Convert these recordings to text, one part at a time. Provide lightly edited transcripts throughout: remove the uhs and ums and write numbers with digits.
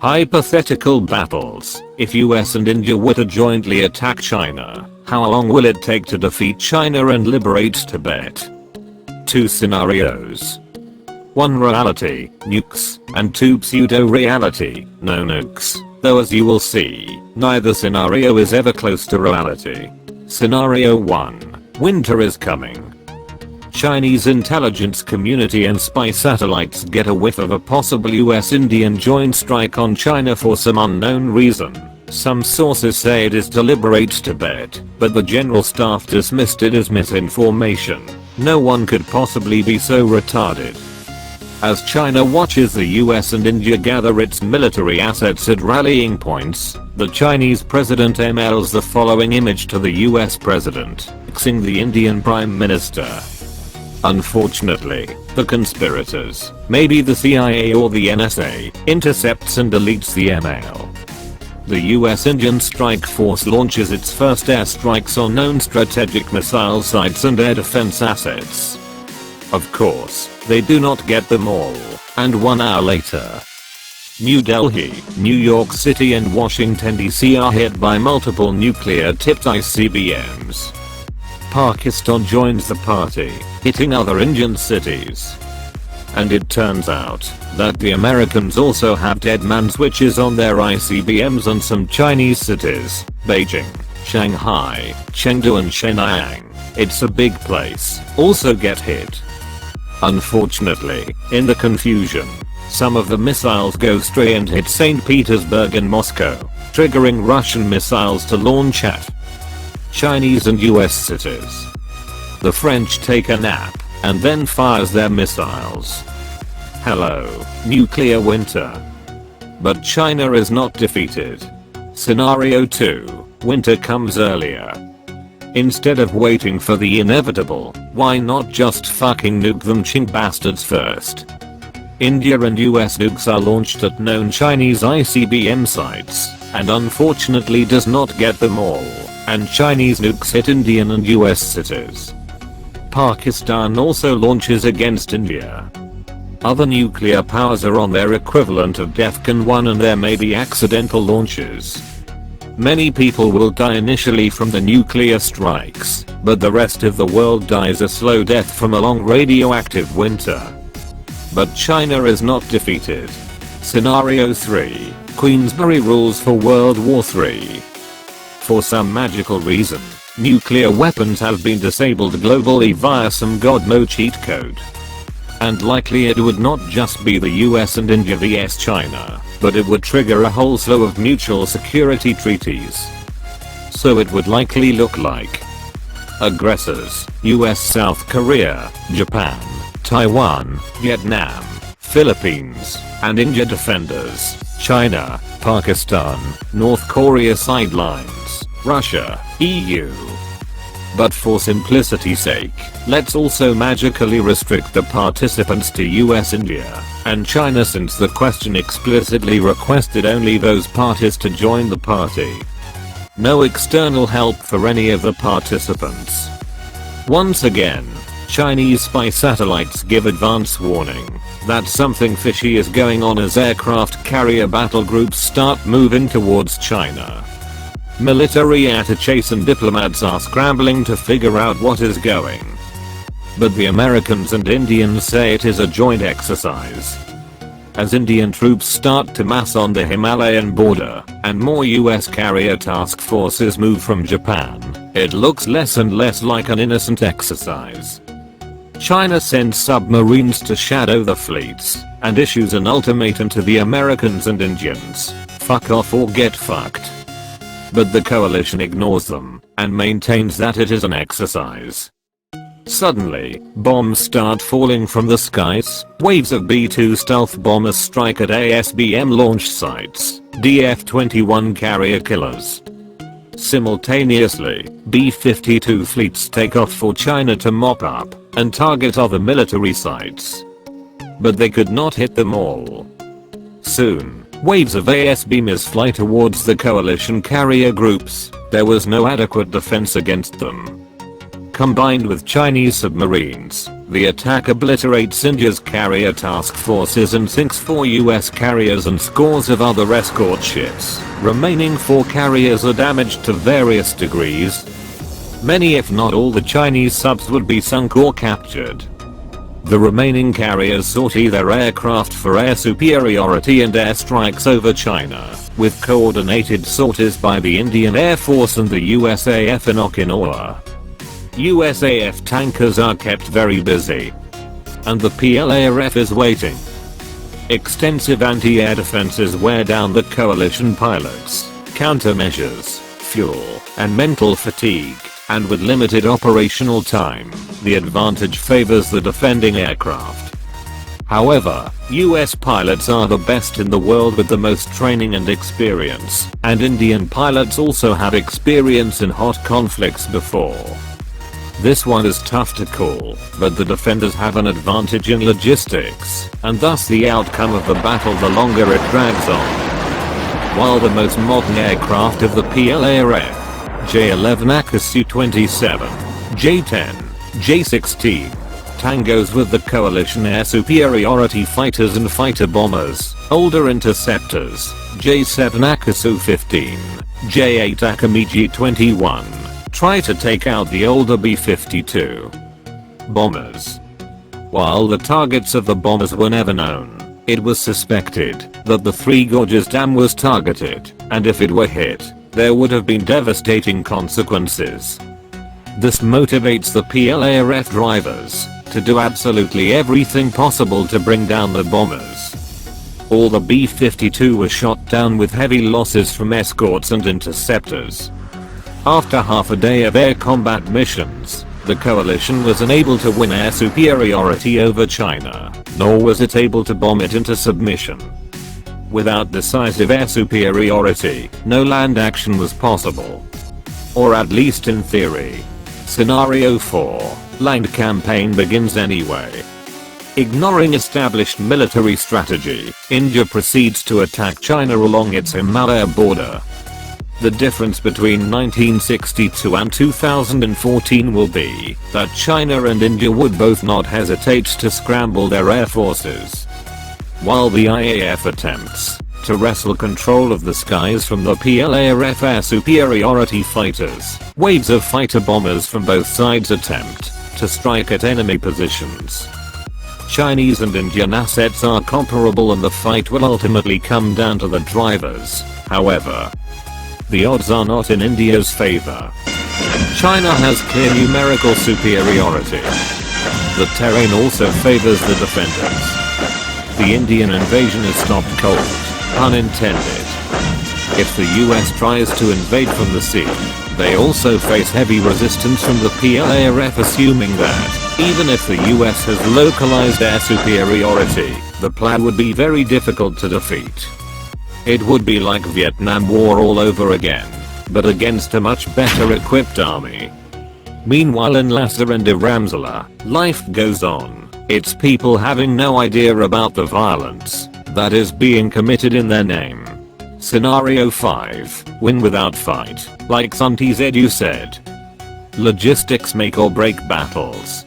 Hypothetical battles. If US and India were to jointly attack China, how long will it take to defeat China and liberate Tibet? 2 scenarios. 1 reality, nukes, and 2 pseudo-reality, no nukes. Though as you will see, neither scenario is ever close to reality. Scenario 1. Winter is coming. Chinese intelligence community and spy satellites get a whiff of a possible US-Indian joint strike on China for some unknown reason. Some sources say it is to liberate Tibet, but the general staff dismissed it as misinformation. No one could possibly be so retarded. As China watches the US and India gather its military assets at rallying points, the Chinese president emails the following image to the US president, axing the Indian Prime Minister. Unfortunately, the conspirators, maybe the CIA or the NSA, intercepts and deletes the email. The US-Indian Strike Force launches its first airstrikes on known strategic missile sites and air defense assets. Of course, they do not get them all, and 1 hour later, New Delhi, New York City and Washington DC are hit by multiple nuclear-tipped ICBMs. Pakistan joins the party, hitting other Indian cities. And it turns out that the Americans also have dead man switches on their ICBMs on some Chinese cities, Beijing, Shanghai, Chengdu and Shenyang. It's a big place, also get hit. Unfortunately, in the confusion, some of the missiles go stray and hit St. Petersburg and Moscow, triggering Russian missiles to launch at Chinese and US cities. The French take a nap, and then fires their missiles. Hello, nuclear winter. But China is not defeated. Scenario 2, winter comes earlier. Instead of waiting for the inevitable, why not just fucking nuke them Chink bastards first? India and US nukes are launched at known Chinese ICBM sites, and unfortunately does not get them all, and Chinese nukes hit Indian and US cities. Pakistan also launches against India. Other nuclear powers are on their equivalent of DEFCON 1 and there may be accidental launches. Many people will die initially from the nuclear strikes, but the rest of the world dies a slow death from a long radioactive winter. But China is not defeated. Scenario 3, Queensberry rules for World War III. For some magical reason, nuclear weapons have been disabled globally via some god mode cheat code. And likely it would not just be the US and India vs China, but it would trigger a whole slew of mutual security treaties. So it would likely look like aggressors, US, South Korea, Japan, Taiwan, Vietnam, Philippines, and India defenders, China, Pakistan, North Korea sidelines, Russia, EU. But for simplicity's sake, let's also magically restrict the participants to US, India, and China since the question explicitly requested only those parties to join the party. No external help for any of the participants. Once again, Chinese spy satellites give advance warning that something fishy is going on as aircraft carrier battle groups start moving towards China. Military attaches and diplomats are scrambling to figure out what is going. But the Americans and Indians say it is a joint exercise. As Indian troops start to mass on the Himalayan border, and more US carrier task forces move from Japan, it looks less and less like an innocent exercise. China sends submarines to shadow the fleets, and issues an ultimatum to the Americans and Indians, fuck off or get fucked. But the coalition ignores them, and maintains that it is an exercise. Suddenly, bombs start falling from the skies, waves of B-2 stealth bombers strike at ICBM launch sites, DF-21 carrier killers. Simultaneously, B-52 fleets take off for China to mop up and target other military sites. But they could not hit them all. Soon, waves of ICBMs fly towards the coalition carrier groups. There was no adequate defense against them. Combined with Chinese submarines, the attack obliterates India's carrier task forces and sinks 4 US carriers and scores of other escort ships. Remaining 4 carriers are damaged to various degrees. Many if not all the Chinese subs would be sunk or captured. The remaining carriers sought either aircraft for air superiority and airstrikes over China, with coordinated sorties by the Indian Air Force and the USAF in Okinawa. USAF tankers are kept very busy. And the PLARF is waiting. Extensive anti-air defenses wear down the coalition pilots, countermeasures, fuel, and mental fatigue. And with limited operational time, the advantage favors the defending aircraft. However, US pilots are the best in the world with the most training and experience, and Indian pilots also have experience in hot conflicts before. This one is tough to call, but the defenders have an advantage in logistics, and thus the outcome of the battle the longer it drags on. While the most modern aircraft of the PLARF, J-11 Akasu-27, J-10, J-16, tangos with the coalition air superiority fighters and fighter bombers, older interceptors, J-7 Akasu-15, J-8 Akamiji-21, try to take out the older B-52 bombers. While the targets of the bombers were never known, it was suspected that the Three Gorges Dam was targeted, and if it were hit, there would have been devastating consequences. This motivates the PLARF drivers to do absolutely everything possible to bring down the bombers. All the B-52 were shot down with heavy losses from escorts and interceptors. After half a day of air combat missions, the coalition was unable to win air superiority over China, nor was it able to bomb it into submission. Without decisive air superiority, no land action was possible. Or at least in theory. Scenario 4, land campaign begins anyway. Ignoring established military strategy, India proceeds to attack China along its Himalaya border. The difference between 1962 and 2014 will be that China and India would both not hesitate to scramble their air forces. While the IAF attempts to wrestle control of the skies from the PLARF air superiority fighters, waves of fighter bombers from both sides attempt to strike at enemy positions. Chinese and Indian assets are comparable and the fight will ultimately come down to the drivers. However, the odds are not in India's favor. China has clear numerical superiority. The terrain also favors the defenders. The Indian invasion is stopped cold, unintended. If the US tries to invade from the sea, they also face heavy resistance from the PLARF, assuming that, even if the US has localized air superiority, the plan would be very difficult to defeat. It would be like Vietnam War all over again, but against a much better equipped army. Meanwhile in Lhasa and Dharamsala, life goes on. Its people having no idea about the violence that is being committed in their name. Scenario 5, win without fight, like Sun Tzu said. Logistics make or break battles.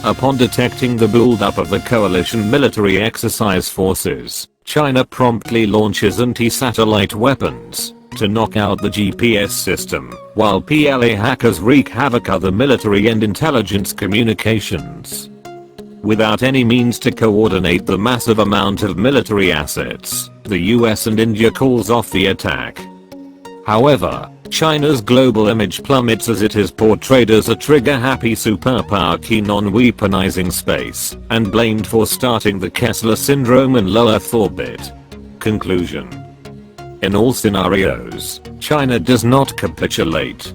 Upon detecting the buildup of the coalition military exercise forces, China promptly launches anti-satellite weapons to knock out the GPS system, while PLA hackers wreak havoc other military and intelligence communications. Without any means to coordinate the massive amount of military assets, the US and India calls off the attack. However, China's global image plummets as it is portrayed as a trigger-happy superpower keen on weaponizing space, and blamed for starting the Kessler syndrome in low Earth orbit. Conclusion. In all scenarios, China does not capitulate.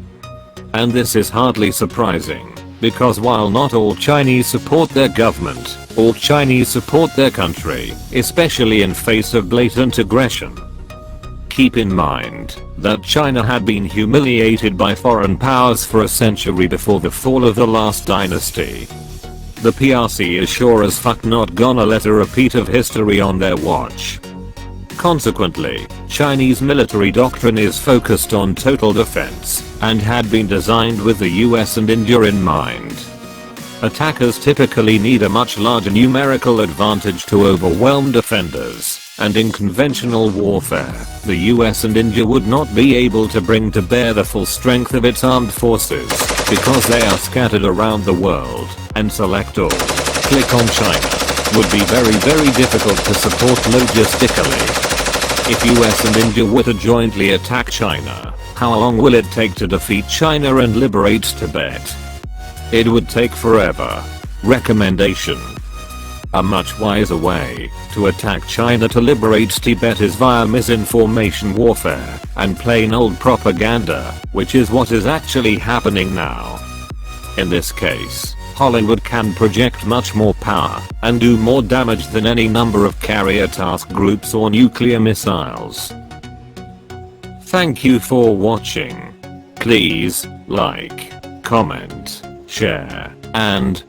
And this is hardly surprising. Because while not all Chinese support their government, all Chinese support their country, especially in face of blatant aggression. Keep in mind that China had been humiliated by foreign powers for a century before the fall of the last dynasty. The PRC is sure as fuck not gonna let a repeat of history on their watch. Consequently, Chinese military doctrine is focused on total defense and had been designed with the US and India in mind. Attackers typically need a much larger numerical advantage to overwhelm defenders, and in conventional warfare, the US and India would not be able to bring to bear the full strength of its armed forces, because they are scattered around the world, and select all. Click on China. Would be very difficult to support logistically. If US and India were to jointly attack China, how long will it take to defeat China and liberate Tibet? It would take forever. Recommendation: a much wiser way to attack China to liberate Tibet is via misinformation warfare and plain old propaganda, which is what is actually happening now. In this case, Hollywood can project much more power and do more damage than any number of carrier task groups or nuclear missiles. Thank you for watching. Please like, comment, share, and